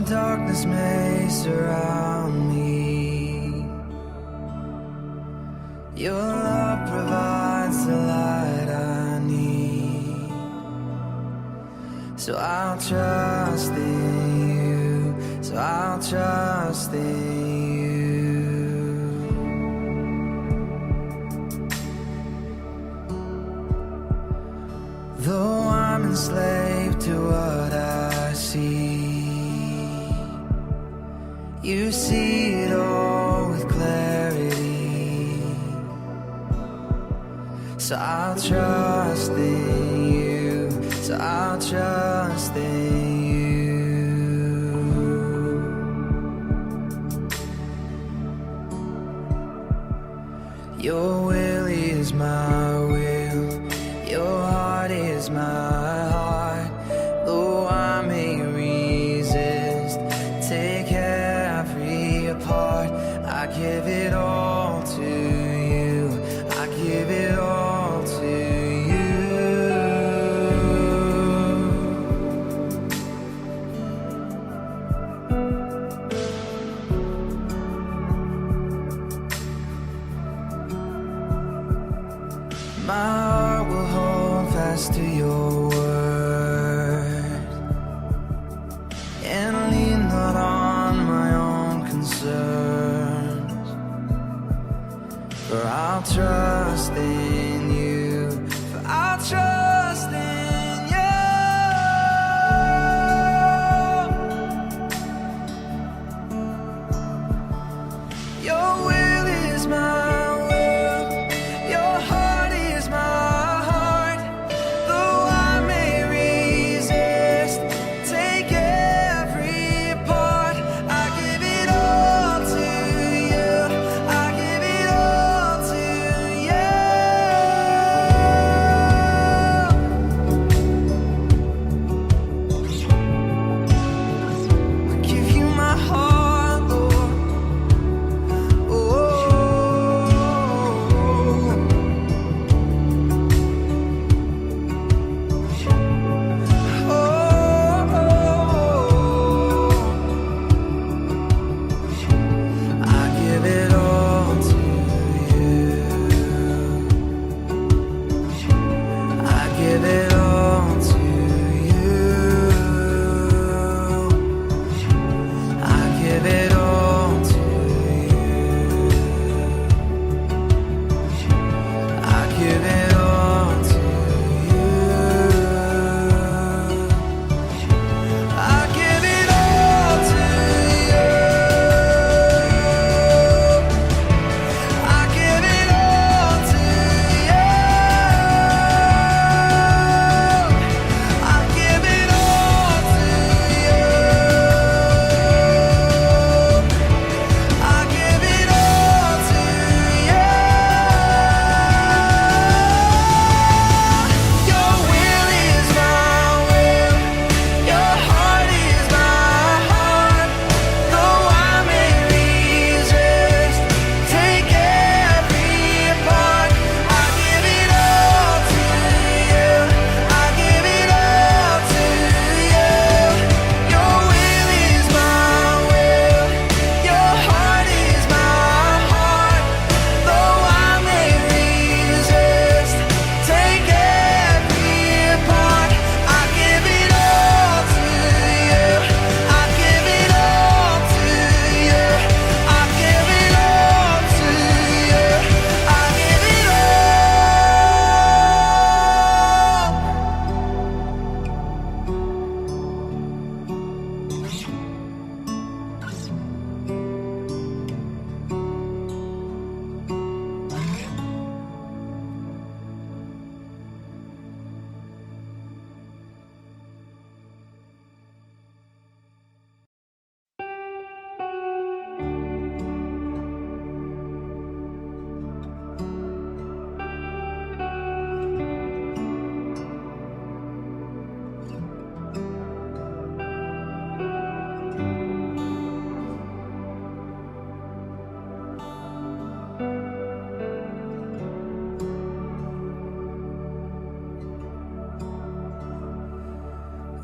darkness may surround me, your love provides the light I need. So I'll trust in you, so I'll trust in you. Though I'm enslaved to what I see, you see it all with clarity. So I'll trust in you, so I'll trust in you. Your will is my will, your heart is my heart. Though I may resist, take every part, I give it all to you, I give it all to you. My heart will hold fast to your word and lean not on my own concerns, for I'll trust in you, for I'll trust in you. Your will is my will, your heart is my heart. Though I may resist, take every part, I give it all to you, I give it all to you. I give you my heart, Lord.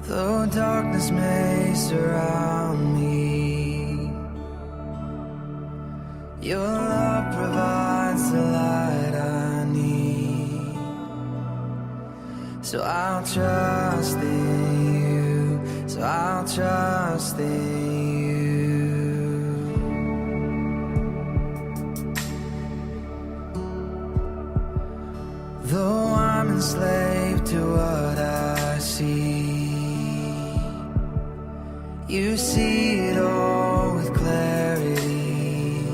Though darkness may surround me, Your love provides the light I need. So I'll trust in you. So I'll trust in you. Though I'm enslaved to what I see, you see it all with clarity.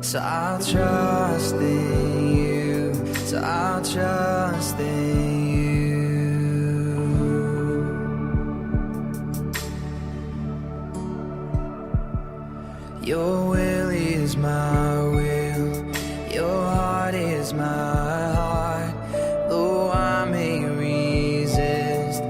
So I'll trust in you. So I'll trust in you. Your will is my will. Your heart is my heart. Though I may resist,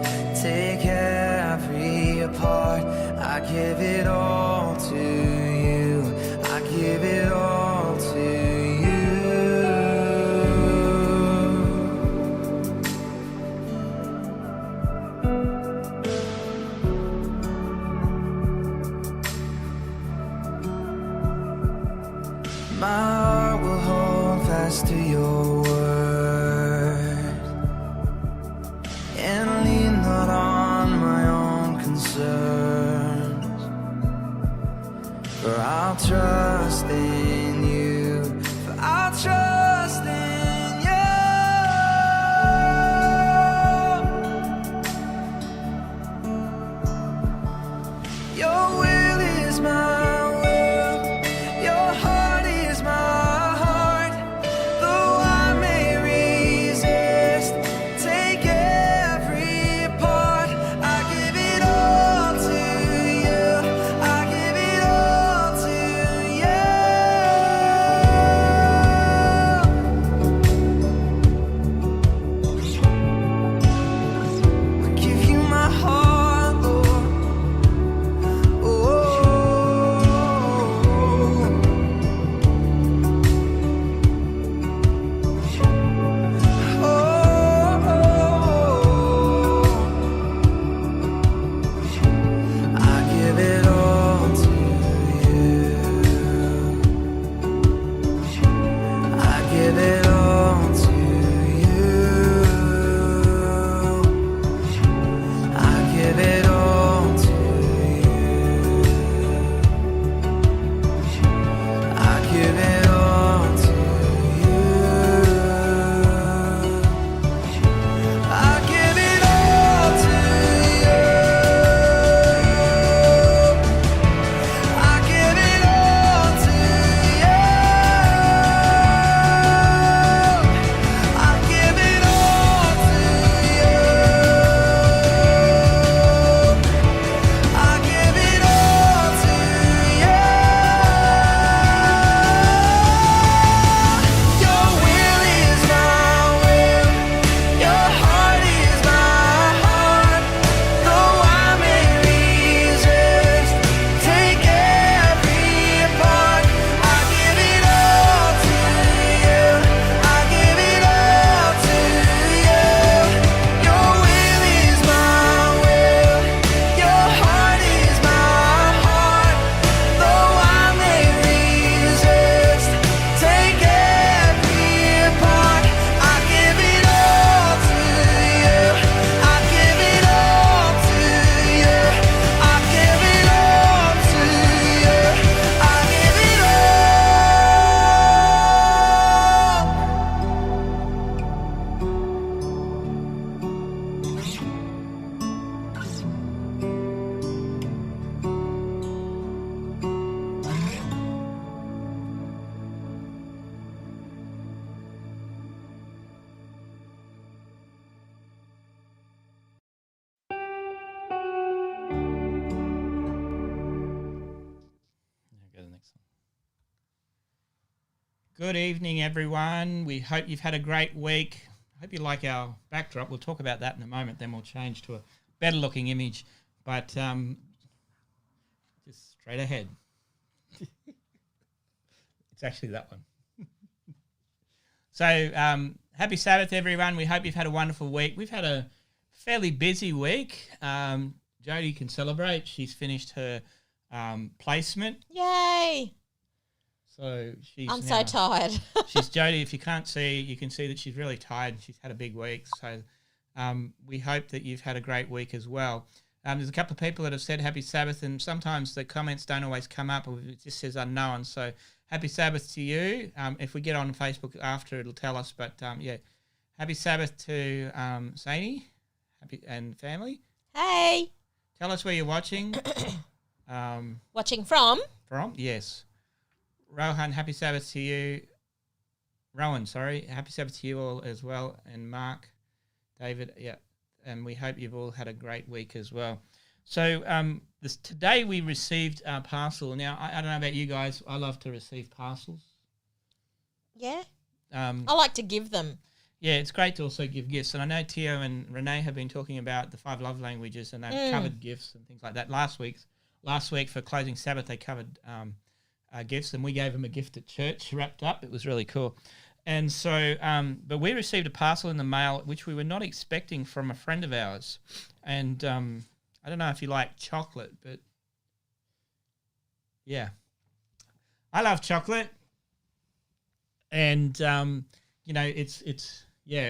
take every apart. I give it all to you. I give it all to you. My heart will hold fast to your word and lean not on my own concerns. For I'll trust in you. For I'll trust in you. Your will is my will. Your heart is my heart. Though I may resist, take every part. I give it all to you. I give it all to you. I give you my heart, Lord. I give it all to you. I give it all to you. I give it all to you. I give it all to you. I give it all to you. I give it all to you. I give it all to you. I give it all to you. Your will is my will. Your heart is my heart. Though I may resist, take every part. I give it all to you. I give it all to you. Your will is my will. Your heart is my heart. Though I may resist, take every part. I give it all to you. I give it all to you. I give it all to you. I give it Go to the next one. Good evening, everyone. We hope you've had a great week. I hope you like our backdrop. We'll talk about that in a moment. Then we'll change to a better looking image. But just straight ahead. It's actually that one. So happy Sabbath, everyone. We hope you've had a wonderful week. We've had a fairly busy week. Jodie can celebrate. She's finished her placement. Yay! So she's I'm so tired. She's Jodie. If you can't see, you can see that she's really tired. She's had a big week. So we hope that you've had a great week as well. There's a couple of people that have said Happy Sabbath, and sometimes the comments don't always come up. It just says unknown. So Happy Sabbath to you. If we get on Facebook after, it'll tell us. But yeah, Happy Sabbath to Saini and family. Hey. Tell us where you're watching. Watching from? Yes. Rohan, Happy Sabbath to you. Rowan, sorry. Happy Sabbath to you all as well. And Mark, David, yeah. And we hope you've all had a great week as well. So today we received our parcel. Now, I don't know about you guys. I love to receive parcels. Yeah. I like to give them. Yeah, it's great to also give gifts. And I know Tio and Renee have been talking about the 5 love languages, and they've covered gifts and things like that. Last week for Closing Sabbath, they covered gifts, and we gave them a gift at church wrapped up. It was really cool. And so, but we received a parcel in the mail, which we were not expecting, from a friend of ours. And I don't know if you like chocolate, but yeah, I love chocolate. And,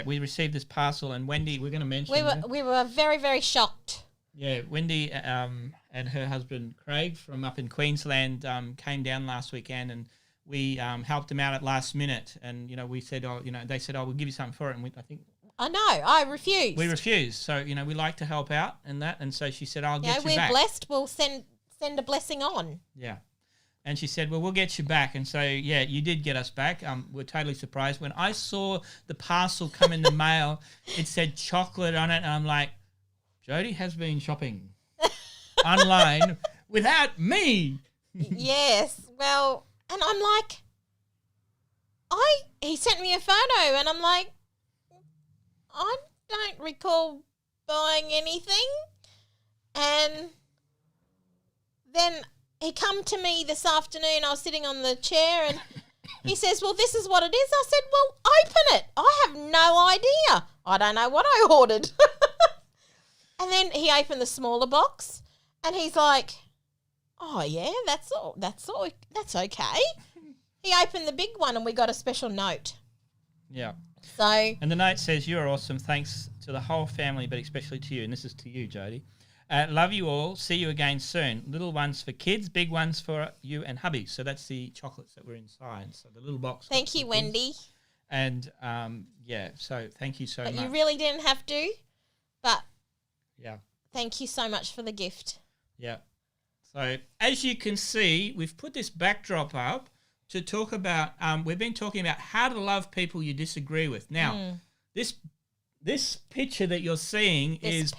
we received this parcel, and Wendy, we're going to mention we were very, very shocked. Yeah, Wendy and her husband Craig from up in Queensland came down last weekend, and we helped them out at last minute. And we said, they said, we'll give you something for it, and I know, I refused. We refused. So we like to help out and that, and so she said, I'll get you back. We're blessed. We'll send a blessing on. Yeah. And she said, well, we'll get you back. And so, yeah, you did get us back. We're totally surprised. When I saw the parcel come in the mail, it said chocolate on it. And I'm like, Jodie has been shopping online without me. Yes. Well, and I'm like, he sent me a photo, and I'm like, I don't recall buying anything. And then he come to me this afternoon. I was sitting on the chair, and he says, well, this is what it is. I said, well, open it. I have no idea. I don't know what I ordered. And then he opened the smaller box, and he's like, oh, yeah, that's okay. He opened the big one, and we got a special note. Yeah. So. And the note says, you're awesome. Thanks to the whole family, but especially to you. And this is to you, Jodie. Love you all. See you again soon. Little ones for kids, big ones for you and hubby. So that's the chocolates that were inside. So the little box. Thank you, Wendy. And, so thank you so much. You really didn't have to, but yeah, thank you so much for the gift. Yeah. So as you can see, we've put this backdrop up to talk about, we've been talking about how to love people you disagree with. Now, this picture that you're seeing is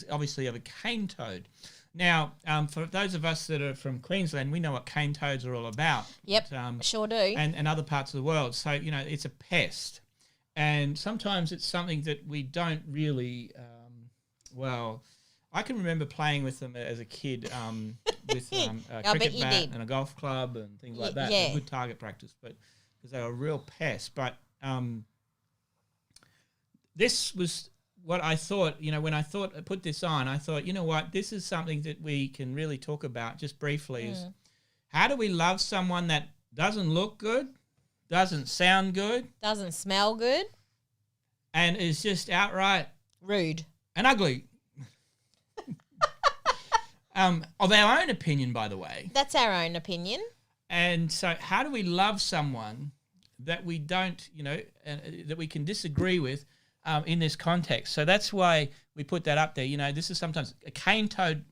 obviously of a cane toad. Now, for those of us that are from Queensland, we know what cane toads are all about. Yep, sure do. And other parts of the world. So, it's a pest. And sometimes it's something that we don't really, I can remember playing with them as a kid with a cricket bat and a golf club and things like that. Yeah. Good target practice, but because they were a real pest. But this was what I thought, when I put this on, I thought, you know what, this is something that we can really talk about just briefly is how do we love someone that doesn't look good, doesn't sound good, doesn't smell good, and is just outright rude and ugly. Of our own opinion, by the way. That's our own opinion. And so how do we love someone that we don't, that we can disagree with in this context? So that's why we put that up there. This is sometimes a cane toad,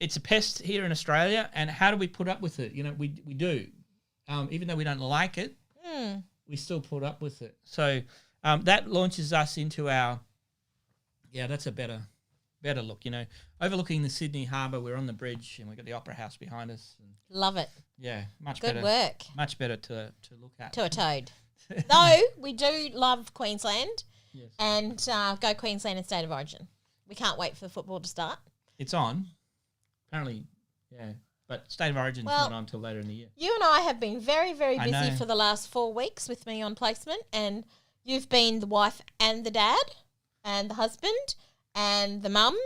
it's a pest here in Australia, and how do we put up with it? We do. Even though we don't like it, we still put up with it. So that launches us into our, that's a better look, overlooking the Sydney Harbour. We're on the bridge, and we've got the Opera House behind us. And love it. Yeah, much Good better. work. Much better to look at. To a toad. Though we do love Queensland, yes. And go Queensland in State of Origin. We can't wait for the football to start. It's on. Apparently, yeah. But State of Origin's not on until later in the year. You and I have been very, very busy for the last 4 weeks with me on placement, and you've been the wife and the dad and the husband and the mum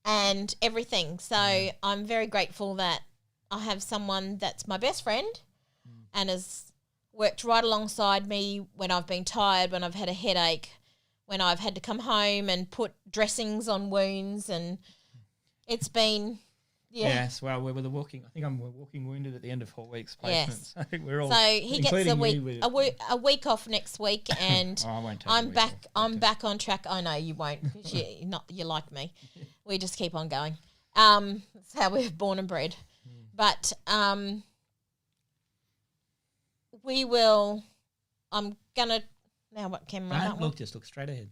and everything. So I'm very grateful that I have someone that's my best friend and has worked right alongside me when I've been tired, when I've had a headache, when I've had to come home and put dressings on wounds, and it's been Yes, well, we're the walking. I think I'm walking wounded at the end of 4 weeks placement. Yes. So we're all. So he gets including me with a week off next week, and Oh, I won't take a I'm week back. off. I'm back on track. I know you won't, because you're like me. We just keep on going. That's how we're born and bred. But we will. I'm gonna now. What camera? Don't look, just look straight ahead.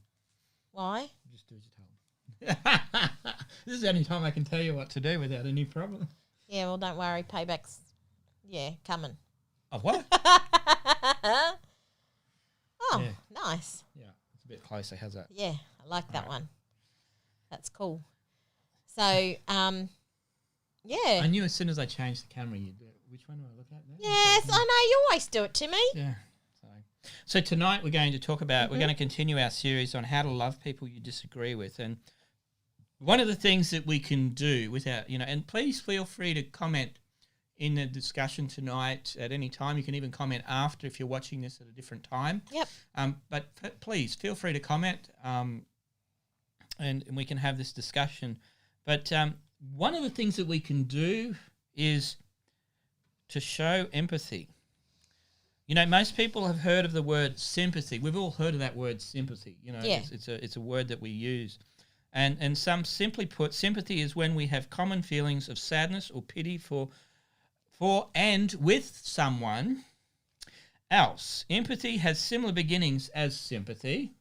Why? Just do as you're told. This is the only time I can tell you what to do without any problem. Yeah. Well, don't worry. Payback's coming. Of what? Oh, Yeah. nice. Yeah, it's a bit closer. How's that? Yeah, I like that Right. one. That's cool. So, yeah. I knew as soon as I changed the camera, you'd. Which one do I look at now? Yes, I know. You always do it to me. Yeah. So tonight we're going to talk about. We're going to continue our series on how to love people you disagree with, and one of the things that we can do without, and please feel free to comment in the discussion tonight at any time. You can even comment after if you're watching this at a different time. Yep. But please feel free to comment, and we can have this discussion. But one of the things that we can do is to show empathy. Most people have heard of the word sympathy. We've all heard of that word sympathy. Yeah. It's a word that we use. And some simply put, sympathy is when we have common feelings of sadness or pity for and with someone else. Empathy has similar beginnings as sympathy,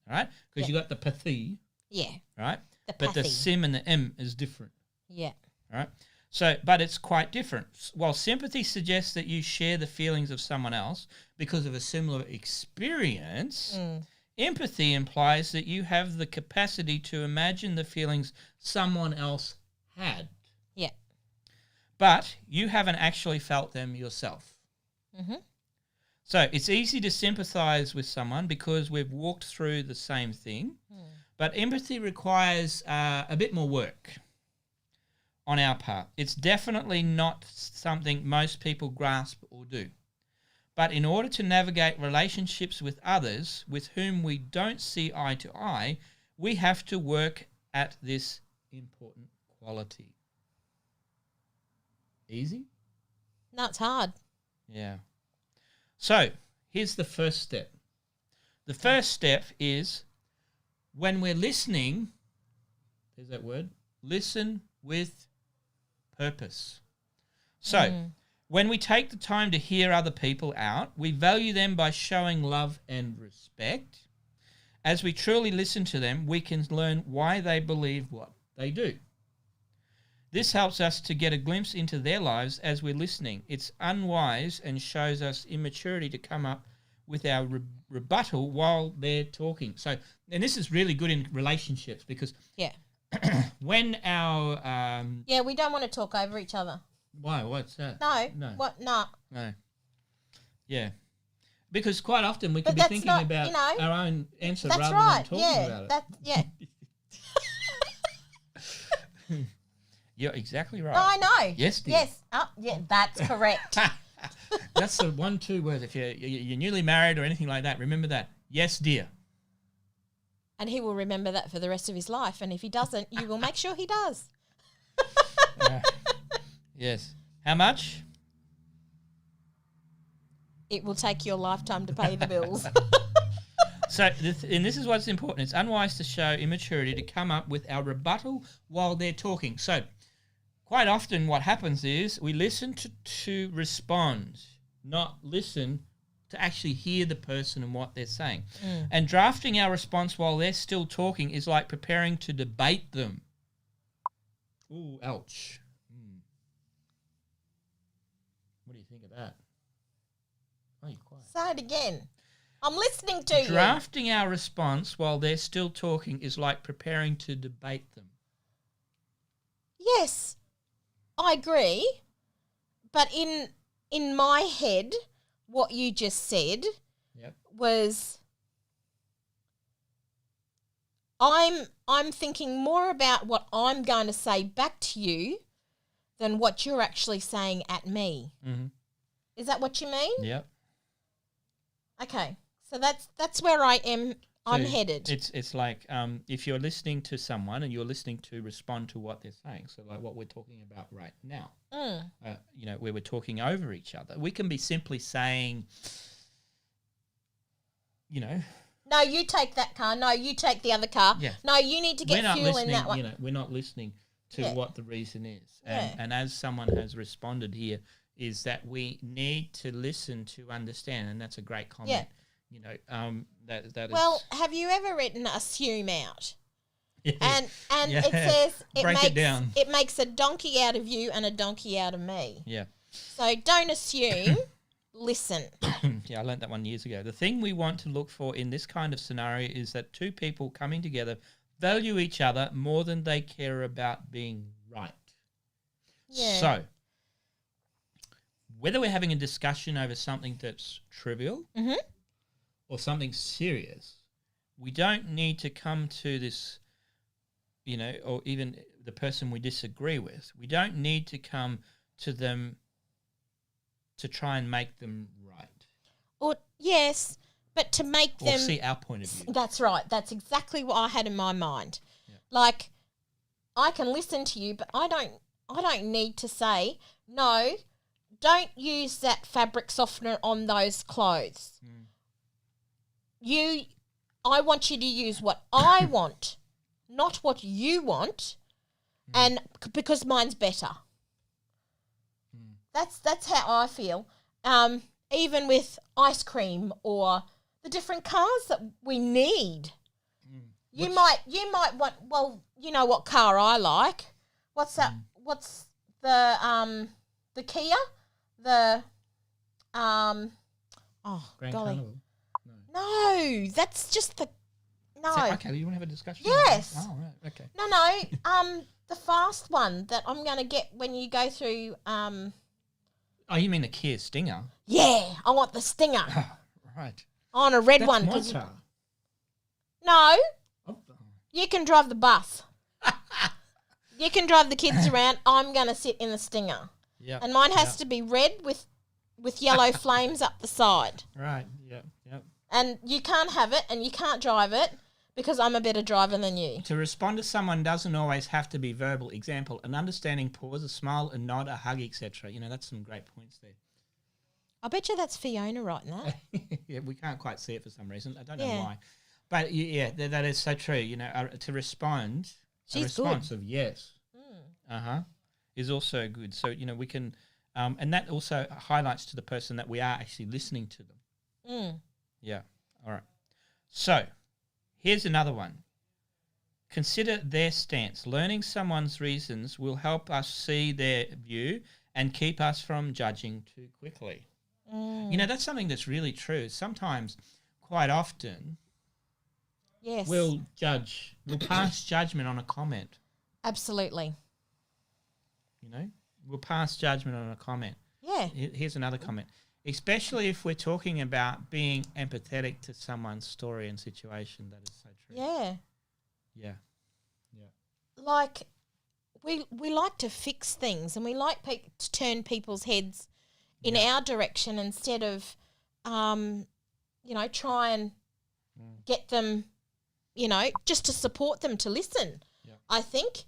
all right? Because you got the pathy, Yeah. right? The But the pathy. sim and the m is different, Yeah. all right? So, but it's quite different. While sympathy suggests that you share the feelings of someone else because of a similar experience, empathy implies that you have the capacity to imagine the feelings someone else had, Yeah. but you haven't actually felt them yourself. Mhm. So it's easy to sympathize with someone because we've walked through the same thing, but empathy requires a bit more work on our part. It's definitely not something most people grasp or do. But in order to navigate relationships with others with whom we don't see eye to eye, we have to work at this important quality. Easy? No, it's hard. Yeah. So here's the first step. The first step is when we're listening, there's that word, listen with purpose. So when we take the time to hear other people out, we value them by showing love and respect. As we truly listen to them, we can learn why they believe what they do. This helps us to get a glimpse into their lives as we're listening. It's unwise and shows us immaturity to come up with our rebuttal while they're talking. So, and this is really good in relationships because Yeah. when our Yeah, we don't want to talk over each other. why? What's that? No. No. What? No. No. Yeah. Because quite often we But could be that's thinking not, about you know, our own answer That's rather right. than talking Yeah. about it. Yeah. You're exactly right. No, I know. Yes, dear. Yes. Oh, yeah, that's correct. That's the 1-2 words. If you're newly married or anything like that, remember that. Yes, dear. And he will remember that for the rest of his life. And if he doesn't, you will make sure he does. Yes. How much? It will take your lifetime to pay the bills. So, and this is what's important. It's unwise to show immaturity to come up with our rebuttal while they're talking. So, quite often what happens is we listen to respond, not listen to actually hear the person and what they're saying. And drafting our response while they're still talking is like preparing to debate them. Ooh, ouch. What do you think of that? Oh, you're quiet. Say it again. I'm listening to you. Drafting our response while they're still talking is like preparing to debate them. Yes, I agree. But in my head, what you just said Yep. was I'm thinking more about what I'm going to say back to you than what you're actually saying at me. Mm-hmm. Is that what you mean? Yep. Okay. So that's where I am. I'm So headed. It's like if you're listening to someone and you're listening to respond to what they're saying. So like what we're talking about right now, where we're talking over each other, we can be simply saying, No, you take that car. No, you take the other car. Yeah. No, you need to get fuel in that one. We're not listening to Yeah. what the reason is. Yeah. And as someone has responded here, is that we need to listen to understand, and that's a great comment. That Well, is, have you ever written assume out? yeah. And Yeah. it says Break it down. It makes a donkey out of you and a donkey out of me. Yeah. So don't assume, listen. Yeah, I learned that one years ago. The thing we want to look for in this kind of scenario is that two people coming together value each other more than they care about being right. Yeah. So, whether we're having a discussion over something that's trivial Mhm. or something serious, we don't need to come to this, or even the person we disagree with, we don't need to come to them to try and make them right Or yes, but to make or them see our point of view. That's right. That's exactly what I had in my mind. Yeah. Like, I can listen to you, but I don't need to say, no, don't use that fabric softener on those clothes. I want you to use what I want, not what you want, and because mine's better. That's how I feel. Even with ice cream or the different cars that we need. You might want, well, you know what car I like. What's that? What's the Kia? The Grand golly. Carnival. No, that's just the no. So, okay, you want to have a discussion? Yes. Oh, right. Okay. No. The fast one that I'm going to get when you go through. Oh, you mean the Kia Stinger? Yeah, I want the Stinger. Right. I want a red That's one. my 'Cause car. no, Oh. you can drive the bus. You can drive the kids around. I'm going to sit in the Stinger. Yeah. And mine has to be red with yellow flames up the side. Right. Yeah. Yep. And you can't have it and you can't drive it because I'm a better driver than you. To respond to someone doesn't always have to be verbal. Example: an understanding pause, a smile, a nod, a hug, etc. That's some great points there. I bet you that's Fiona writing that. Yeah, we can't quite see it for some reason. I don't know Yeah. why, but yeah, that is so true. To respond, She's a response good. of yes, is also good. So we can, and that also highlights to the person that we are actually listening to them. Mm. Yeah. All right. So, here's another one. Consider their stance. Learning someone's reasons will help us see their view and keep us from judging too quickly. That's something that's really true. Sometimes, quite often, Yes. we'll pass judgment on a comment. Absolutely. We'll pass judgment on a comment. Yeah. Here's another comment. Especially if we're talking about being empathetic to someone's story and situation. That is so true. Yeah. Yeah. Like, we like to fix things and we like to turn people's heads in our direction instead of, try and get them, just to support them to listen. Yeah. I think.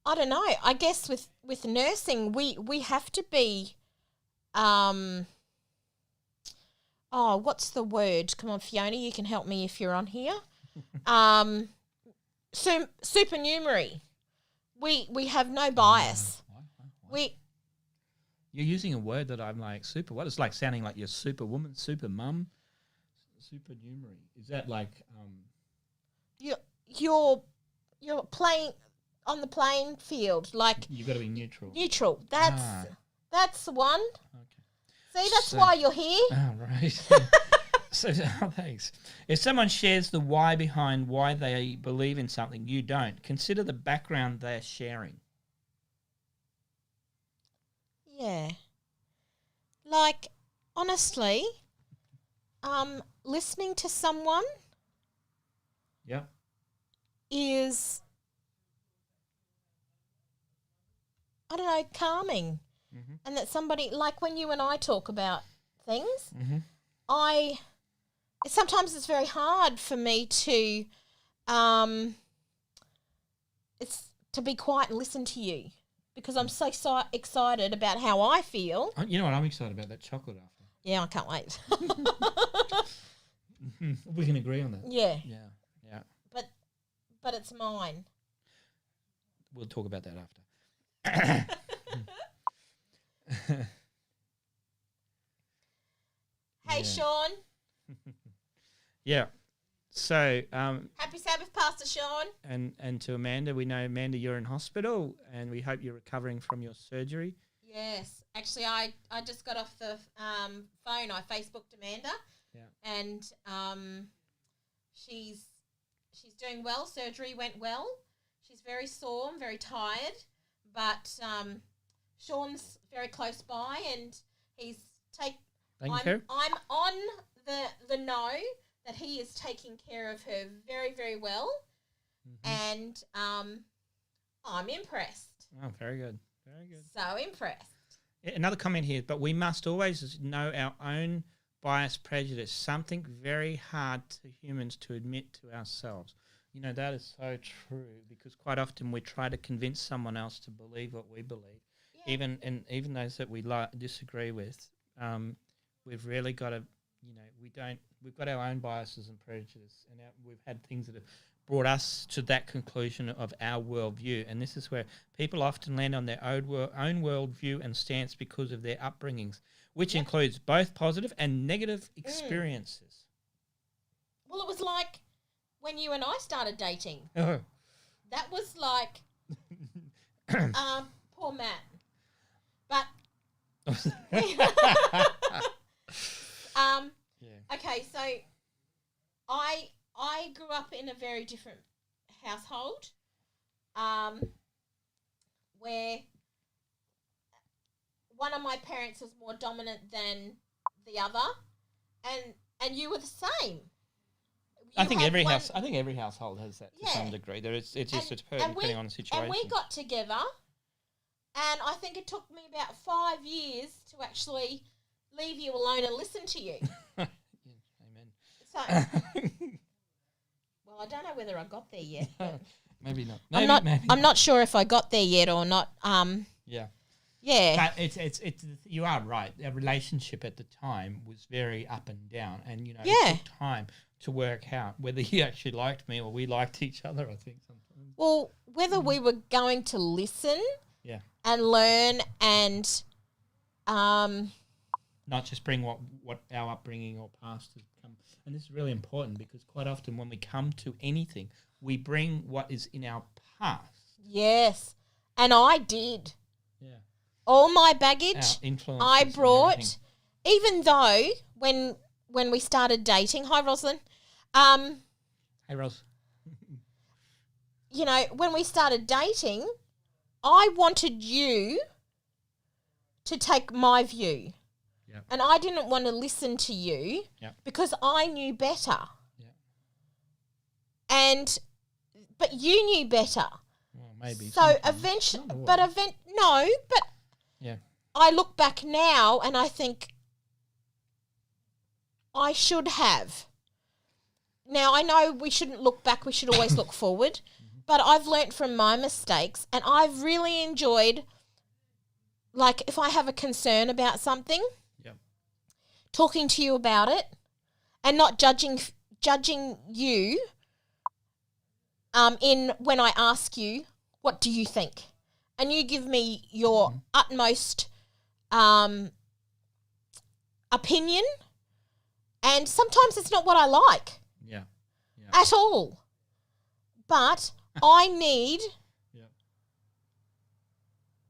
I don't know. I guess with nursing, we have to be, what's the word? Come on, Fiona, you can help me if you're on here. Supernumerary. We have no bias. Why? You're using a word that I'm like super. What? It's like sounding like you're superwoman, super mum, supernumerary. Is that like? You're playing on the playing field, like You've got to be neutral. neutral. That's the one. Okay. See, that's So- why you're here. Oh, right. Thanks. If someone shares the why behind why they believe in something, you don't. Consider the background they're sharing. Yeah. Like, honestly, listening to someone Yeah. is, I don't know, calming. Mm-hmm. And that somebody, like when you and I talk about things, Mm-hmm. Sometimes it's very hard for me to, it's to be quiet and listen to you because I'm so excited about how I feel. You know what? I'm excited about that chocolate after. Yeah, I can't wait. We can agree on that. Yeah, Yeah. but it's mine. We'll talk about that after. Hey, Yeah. Sean. Yeah. So, Happy Sabbath, Pastor Sean. and to Amanda, we know, Amanda, you're in hospital and we hope you're recovering from your surgery. Yes, actually, I just got off the phone. I Facebooked Amanda, and she's doing well. Surgery went well. She's very sore and very tired, but Sean's very close by, and he's I'm on the know that he is taking care of her very, very well, and I'm impressed. Oh, very good. Very good. So impressed. Another comment here, but we must always know our own bias, prejudice, something very hard to humans to admit to ourselves. You know, that is so true because quite often we try to convince someone else to believe what we believe. Yeah. Even those that we disagree with, we've really got to, we've got our own biases and prejudice, and we've had things that have brought us to that conclusion of our worldview. And this is where people often land on their own worldview and stance because of their upbringings, which includes both positive and negative experiences. Well, it was like when you and I started dating. Oh. That was like, poor Matt. But, okay, so I grew up in a very different household, where one of my parents was more dominant than the other, and you were the same. I think every household has that to some degree. It's just depending on the situation. And we got together, and I think it took me about 5 years to actually leave you alone and listen to you. Amen. So, well, I don't know whether I got there yet. Maybe not. I'm not sure if I got there yet or not. Yeah. Yeah. But it's you are right. Our relationship at the time was very up and down, and it took time to work out whether he actually liked me or we liked each other. I think sometimes. Well, whether we were going to listen, yeah, and learn, and not just bring what our upbringing or past has become. And this is really important because quite often when we come to anything, we bring what is in our past. Yes, and I did. Yeah. All my baggage I brought, even though when we started dating. Hi, Rosalind. Hey, Ros. When we started dating, I wanted you to take my view. Yep. And I didn't want to listen to you because I knew better. Yeah. But you knew better. Well, maybe. So eventually, but yeah. I look back now and I think I should have. Now, I know we shouldn't look back, we should always look forward, but I've learnt from my mistakes and I've really enjoyed, like, if I have a concern about something, talking to you about it and not judging you in when I ask you, what do you think? And you give me your utmost opinion, and sometimes it's not what I like at all. But I need...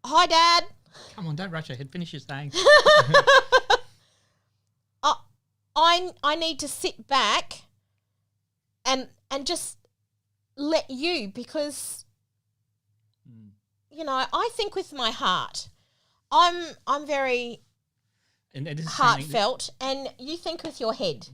Hi, Dad. Come on, don't rush ahead. Finish your saying. I need to sit back and just let you, because I think with my heart. I'm very and heartfelt, and you think with your head.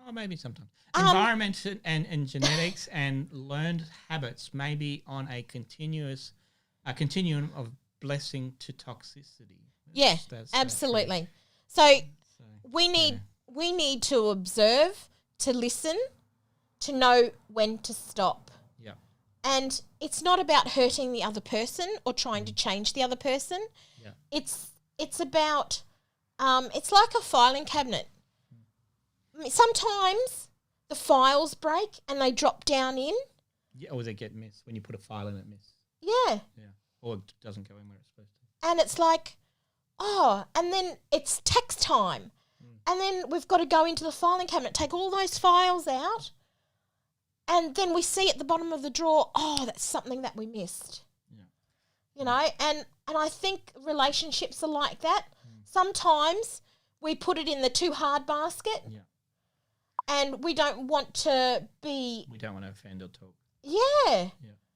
Oh, maybe sometimes. Environment and genetics and learned habits may be on a continuum of blessing to toxicity. Yeah, That's so absolutely. So true. we need to observe, to listen, to know when to stop. Yeah. And it's not about hurting the other person or trying to change the other person. Yeah. It's about it's like a filing cabinet. I mean, sometimes the files break and they drop down in. Yeah, or they get missed when you put a file in it. Yeah. Yeah, or it doesn't go in where it's supposed to. And it's like, and then it's tax time. And then we've got to go into the filing cabinet, take all those files out. And then we see at the bottom of the drawer, that's something that we missed. Yeah. You know, and I think relationships are like that. Sometimes we put it in the too hard basket. Yeah. And we don't want to be... We don't want to offend or talk. Yeah. Yeah,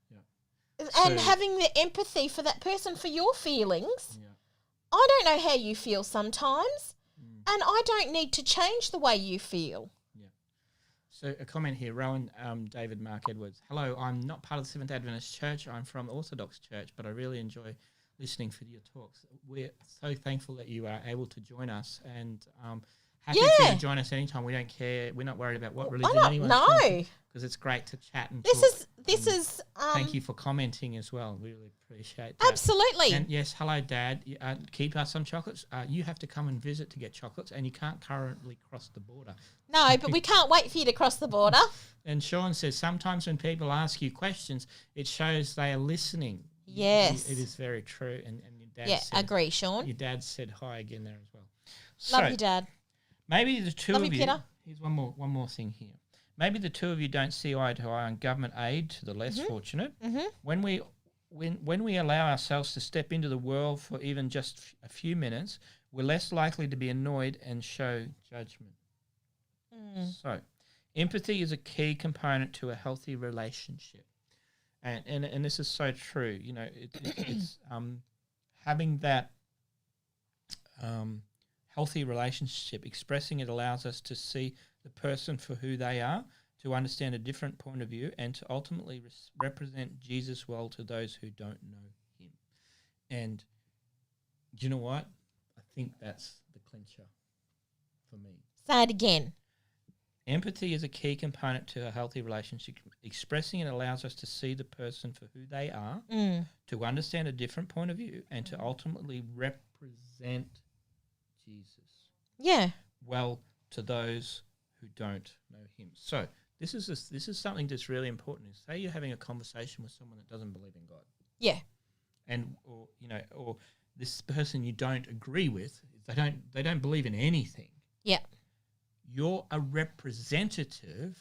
yeah. And So- having the empathy for that person, for your feelings. Yeah. I don't know how you feel sometimes. And I don't need to change the way you feel. Yeah. So a comment here, Rowan David Mark Edwards. Hello, I'm not part of the Seventh Adventist Church. I'm from the Orthodox Church, but I really enjoy listening for your talks. We're so thankful that you are able to join us, and happy for you to join us anytime. We don't care. We're not worried about what religion anyone's from, because it's great to chat and talk. This is Thank you for commenting as well. We really appreciate that. absolutely. And yes, hello, Dad. Keep us some chocolates. You have to come and visit to get chocolates, and you can't currently cross the border. No, but we can't wait for you to cross the border. And Sean says, sometimes when people ask you questions, it shows they are listening. Yes. It is very true. And your dad said, agree, Sean. Your dad said hi again there as well. Love you, Dad. Maybe the two Love of you, you. Peter. Here's one more thing here. Maybe the two of you don't see eye to eye on government aid to the less fortunate. When we allow ourselves to step into the world for even just a few minutes, we're less likely to be annoyed and show judgment. So, empathy is a key component to a healthy relationship, and this is so true. You know, it's having that healthy relationship. Expressing it allows us to see the person for who they are, to understand a different point of view, and to ultimately represent Jesus well to those who don't know him. And do you know what? I think that's the clincher for me. Say it again. Empathy is a key component to a healthy relationship. Expressing it allows us to see the person for who they are, to understand a different point of view, and to ultimately represent Jesus Yeah. well to those who don't know him. So this is something that's really important. Say you're having a conversation with someone that doesn't believe in God, Yeah. and or this person you don't agree with, they don't believe in anything. Yeah. You're a representative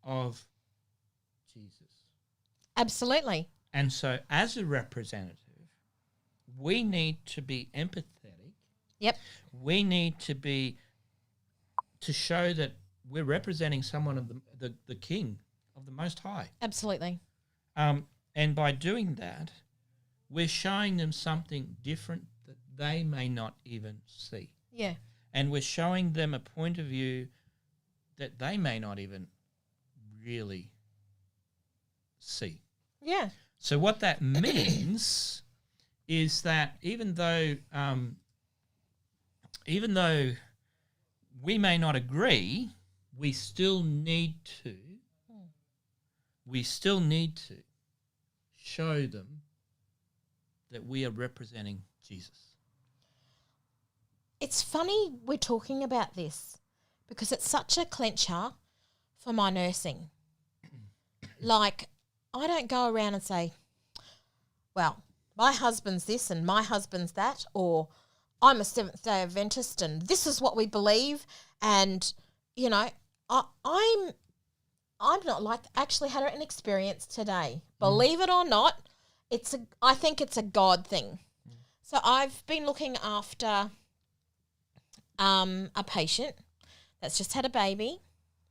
of Jesus. Absolutely. And so as a representative, we need to be empathetic. Yep. We need to show that we're representing someone of the King of the Most High. Absolutely. And by doing that, we're showing them something different that they may not even see. Yeah. And we're showing them a point of view that they may not even really see. Yeah. So what that means is that even though we may not agree, we still need to show them that we are representing Jesus. It's funny we're talking about this because it's such a clincher for my nursing. Like, I don't go around and say, well, my husband's this and my husband's that, or I'm a Seventh-day Adventist and this is what we believe. And, you know, I'm not like that. I actually had an experience today. Believe it or not, I think it's a God thing. So I've been looking after a patient that's just had a baby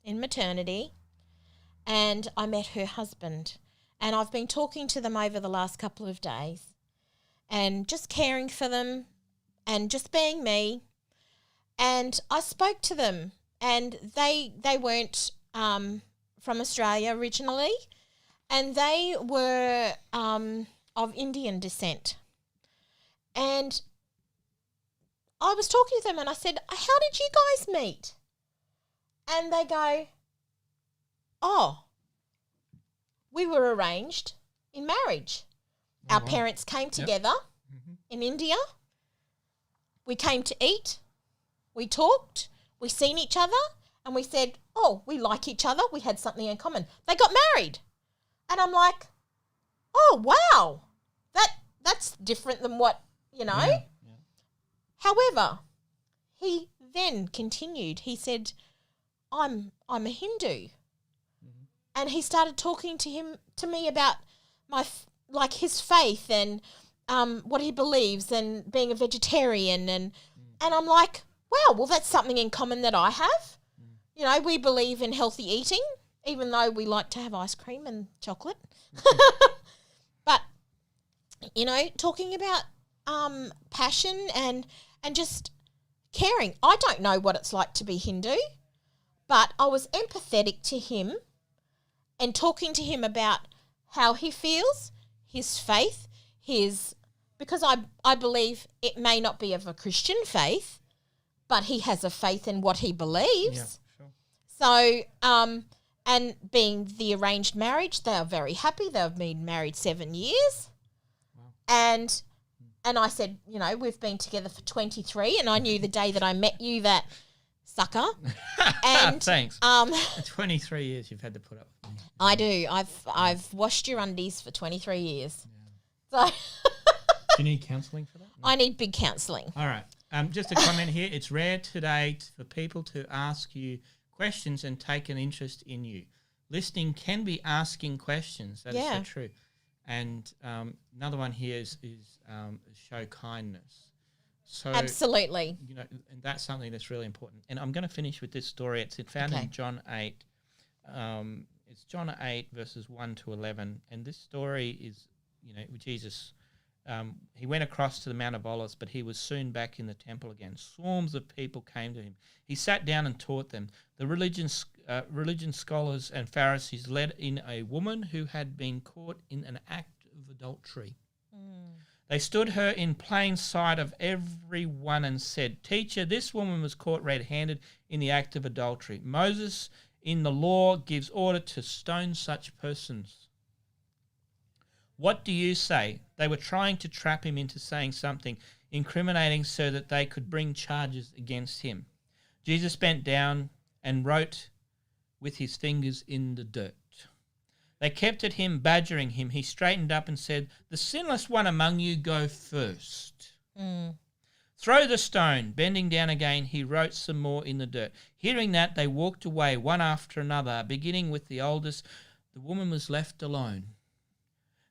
in maternity, and I met her husband, and I've been talking to them over the last couple of days and just caring for them and just being me. And I spoke to them and they weren't from Australia originally, and they were of Indian descent. And I was talking to them and I said, how did you guys meet? And they go, oh, we were arranged in marriage. Our parents came together in India. We came to eat. We talked. We seen each other. And we said, oh, we like each other. We had something in common. They got married. And I'm like, oh, wow. That's different than what, you know. Yeah. However, he then continued. He said, I'm a Hindu. And he started talking to me about his faith and what he believes and being a vegetarian and I'm like, wow, well that's something in common that I have. You know, we believe in healthy eating, even though we like to have ice cream and chocolate. But you know, talking about passion and just caring. I don't know what it's like to be Hindu, but I was empathetic to him and talking to him about how he feels, his faith, because I believe it may not be of a Christian faith, but he has a faith in what he believes. Yeah, sure. So, and being the arranged marriage, they are very happy. They've been married 7 years. Wow. And I said, you know, we've been together for 23, and I knew the day that I met you that sucker. And thanks. 23 years you've had to put up with me. I do. I've washed your undies for 23 years. Yeah. So do you need counselling for that? No. I need big counselling. All right. Just a comment here. It's rare today for people to ask you questions and take an interest in you. Listening can be asking questions. That is so true. And another one here is show kindness. So absolutely. You know, and that's something that's really important. And I'm going to finish with this story. It's found in John 8. It's John 8 verses 1 to 11. And this story is, you know, Jesus. He went across to the Mount of Olives, but he was soon back in the temple again. Swarms of people came to him. He sat down and taught them. The religion scholars and Pharisees led in a woman who had been caught in an act of adultery. They stood her in plain sight of everyone and said, "Teacher, this woman was caught red-handed in the act of adultery. Moses in the law gives order to stone such persons. What do you say?" They were trying to trap him into saying something incriminating so that they could bring charges against him. Jesus bent down and wrote with his fingers in the dirt. They kept at him, badgering him. He straightened up and said, "The sinless one among you go first. Throw the stone." Bending down again, he wrote some more in the dirt. Hearing that, they walked away one after another, beginning with the oldest. The woman was left alone.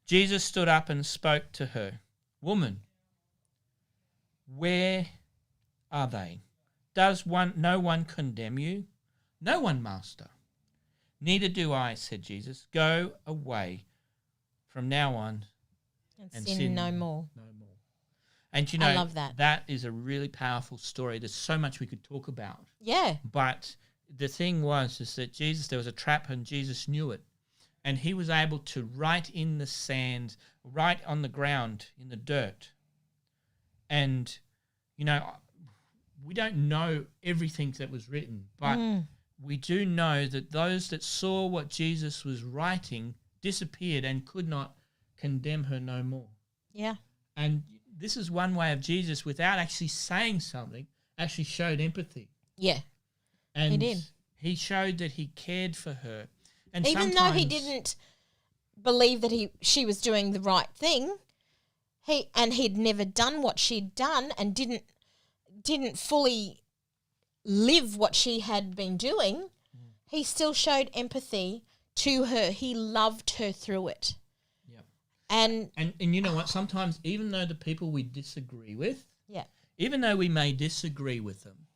Jesus stood up and spoke to her. "Woman, where are they? Does no one condemn you?" "No one, Master." "Neither do I," said Jesus. "Go away from now on and sin no more." No more. And you know, I love that. That is a really powerful story. There's so much we could talk about. Yeah. But the thing was that there was a trap and Jesus knew it. And he was able to write in the sand, write on the ground, in the dirt. And, you know, we don't know everything that was written, but we do know that those that saw what Jesus was writing disappeared and could not condemn her no more. Yeah. And this is one way of Jesus, without actually saying something, actually showed empathy. Yeah. And he did. He showed that he cared for her. And even though he didn't believe that she was doing the right thing, he'd never done what she'd done and didn't fully live what she had been doing, he still showed empathy to her. He loved her through it. Yeah. And you know what? Sometimes even though the people we disagree with, yeah, even though we may disagree with them,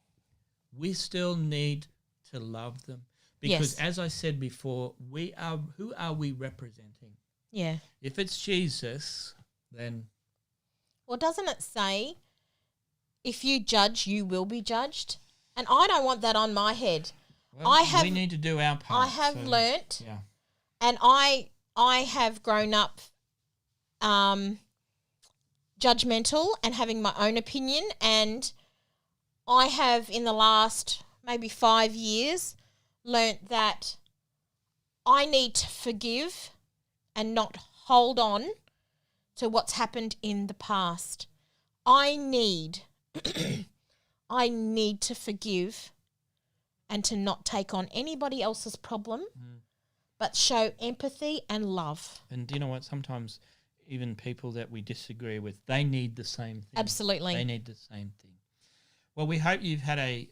we still need to love them. Because as I said before, who are we representing? Yeah. If it's Jesus, then... Well, doesn't it say, if you judge, you will be judged? And I don't want that on my head. Well, we need to do our part. I have learnt, Yeah. and I have grown up judgmental and having my own opinion, and I have in the last maybe 5 years learnt that I need to forgive and not hold on to what's happened in the past. I need to forgive and to not take on anybody else's problem, but show empathy and love. And do you know what? Sometimes even people that we disagree with, they need the same thing. Absolutely. They need the same thing. Well, we hope you've had a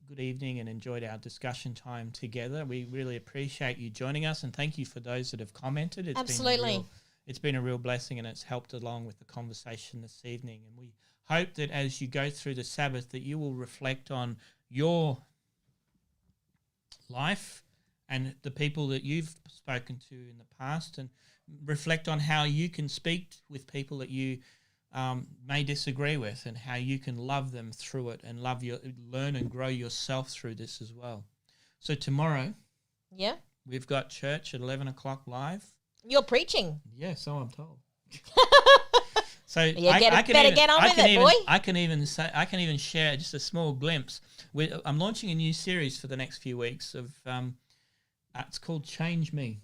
good evening and enjoyed our discussion time together. We really appreciate you joining us, and thank you for those that have commented. Absolutely. It's been a real blessing, and it's helped along with the conversation this evening. And we hope that as you go through the Sabbath that you will reflect on your life and the people that you've spoken to in the past, and reflect on how you can speak with people that you may disagree with, and how you can love them through it and learn and grow yourself through this as well. So tomorrow, Yeah. we've got church at 11 o'clock live. You're preaching. Yeah, so I'm told. So You better get on with it, boy. I can even share just a small glimpse. I'm launching a new series for the next few weeks of it's called Change Me.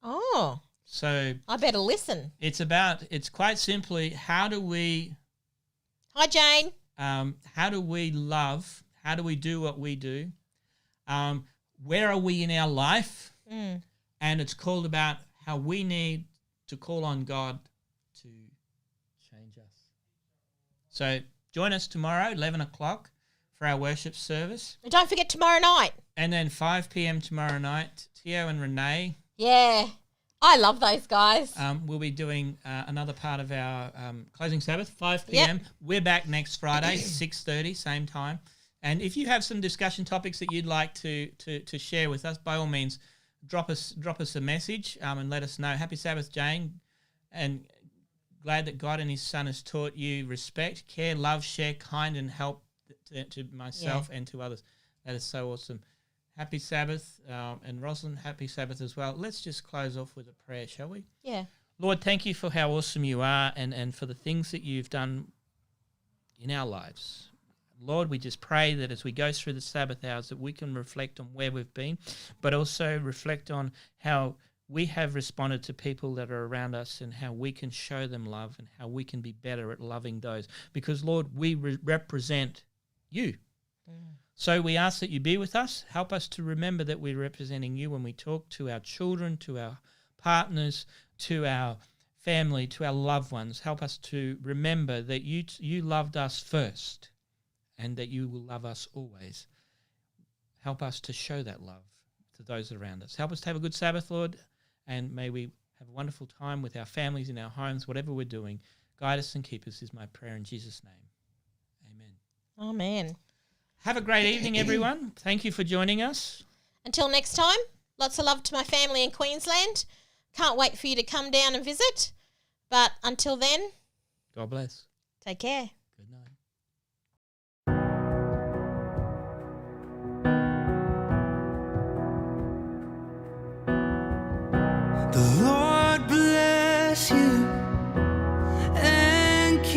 Oh, So I better listen. it's quite simply, how do we Hi, Jane. love? How do we do what we do? Where are we in our life? Mm. And it's called about how we need to call on God to change us. So join us tomorrow, 11 o'clock, for our worship service. And don't forget tomorrow night. And then 5 p.m. tomorrow night, Tio and Renee Yeah. I love those guys. we'll be doing another part of our closing Sabbath, 5 p.m. Yep. We're back next Friday, 6:30, same time. And if you have some discussion topics that you'd like to share with us, by all means, drop us a message and let us know. Happy Sabbath, Jane, and glad that God and His Son has taught you respect, care, love, share, kind, and help to myself and to others. That is so awesome. Happy Sabbath, and Rosalind, happy Sabbath as well. Let's just close off with a prayer, shall we? Yeah. Lord, thank you for how awesome you are, and for the things that you've done in our lives. Lord, we just pray that as we go through the Sabbath hours that we can reflect on where we've been, but also reflect on how we have responded to people that are around us, and how we can show them love, and how we can be better at loving those. Because, Lord, we represent you. So we ask that you be with us. Help us to remember that we're representing you when we talk to our children, to our partners, to our family, to our loved ones. Help us to remember that you loved us first, and that you will love us always. Help us to show that love to those around us. Help us to have a good Sabbath, Lord, and may we have a wonderful time with our families in our homes, whatever we're doing. Guide us and keep us is my prayer in Jesus' name. Amen. Amen. Have a great evening, everyone. Thank you for joining us. Until next time, lots of love to my family in Queensland. Can't wait for you to come down and visit. But until then, God bless. take care. Good night.